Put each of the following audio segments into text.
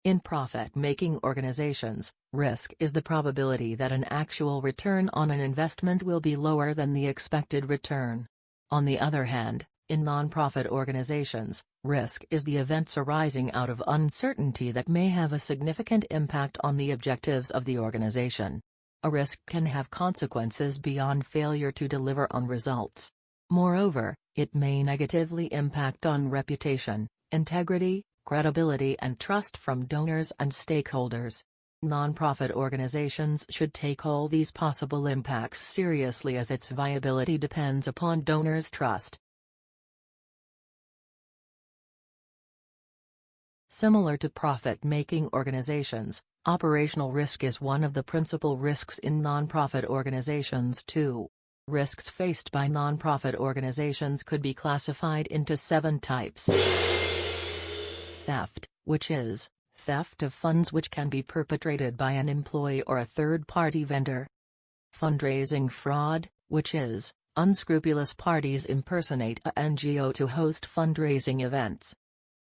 In profit-making organizations, risk is the probability that an actual return on an investment will be lower than the expected return. On the other hand, in non-profit organizations, risk is the events arising out of uncertainty that may have a significant impact on the objectives of the organization. A risk can have consequences beyond failure to deliver on results. Moreover, it may negatively impact on reputation, integrity, credibility and trust from donors and stakeholders. Nonprofit organizations should take all these possible impacts seriously as its viability depends upon donors' trust. Similar to profit-making organizations, operational risk is one of the principal risks in nonprofit organizations too. Risks faced by nonprofit organizations could be classified into 7 types. Theft, which is theft of funds which can be perpetrated by an employee or a third-party vendor. Fundraising fraud, which is unscrupulous parties impersonate a NGO to host fundraising events.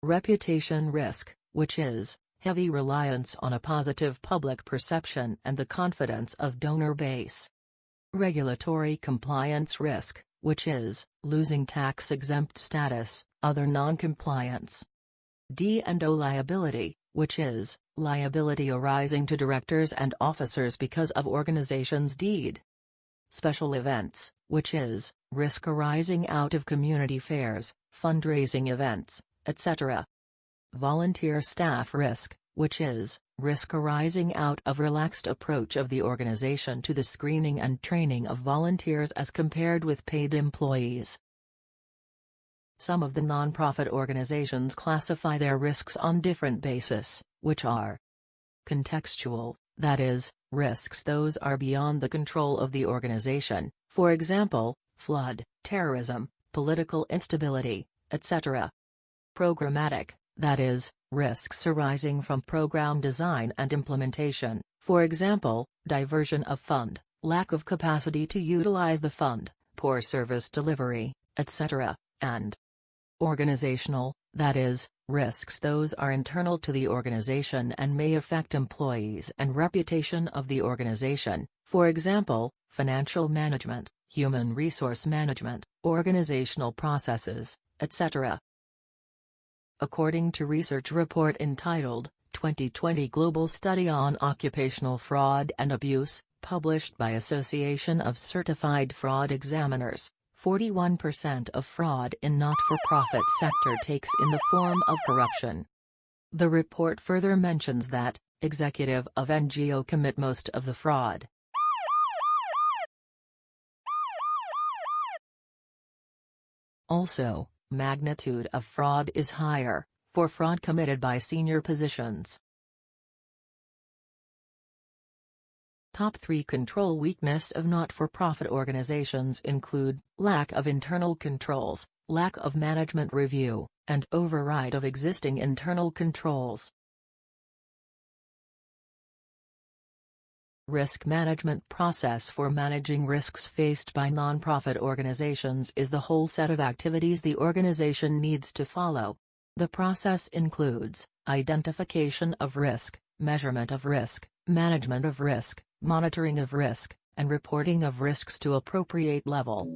Reputation risk, which is heavy reliance on a positive public perception and the confidence of donor base. Regulatory compliance risk, which is losing tax-exempt status, other non-compliance. D&O liability, which is liability arising to directors and officers because of organization's deed. Special events, which is risk arising out of community fairs, fundraising events, etc. Volunteer staff risk, which is risk arising out of relaxed approach of the organization to the screening and training of volunteers as compared with paid employees. Some of the nonprofit organizations classify their risks on different bases, which are contextual, that is, risks those are beyond the control of the organization, for example, flood, terrorism, political instability, etc. Programmatic, that is, risks arising from program design and implementation, for example, diversion of fund, lack of capacity to utilize the fund, poor service delivery, etc. And organizational, that is, risks those are internal to the organization and may affect employees and reputation of the organization, for example, financial management, human resource management, organizational processes, etc. According to research report entitled, 2020 Global Study on Occupational Fraud and Abuse, published by Association of Certified Fraud Examiners, 41% of fraud in not-for-profit sector takes in the form of corruption. The report further mentions that, executive of NGO commit most of the fraud. Also, magnitude of fraud is higher, for fraud committed by senior positions. Top 3 control weakness of not-for-profit organizations include, lack of internal controls, lack of management review, and override of existing internal controls. Risk management process for managing risks faced by nonprofit organizations is the whole set of activities the organization needs to follow. The process includes identification of risk, measurement of risk, management of risk, monitoring of risk, and reporting of risks to appropriate level.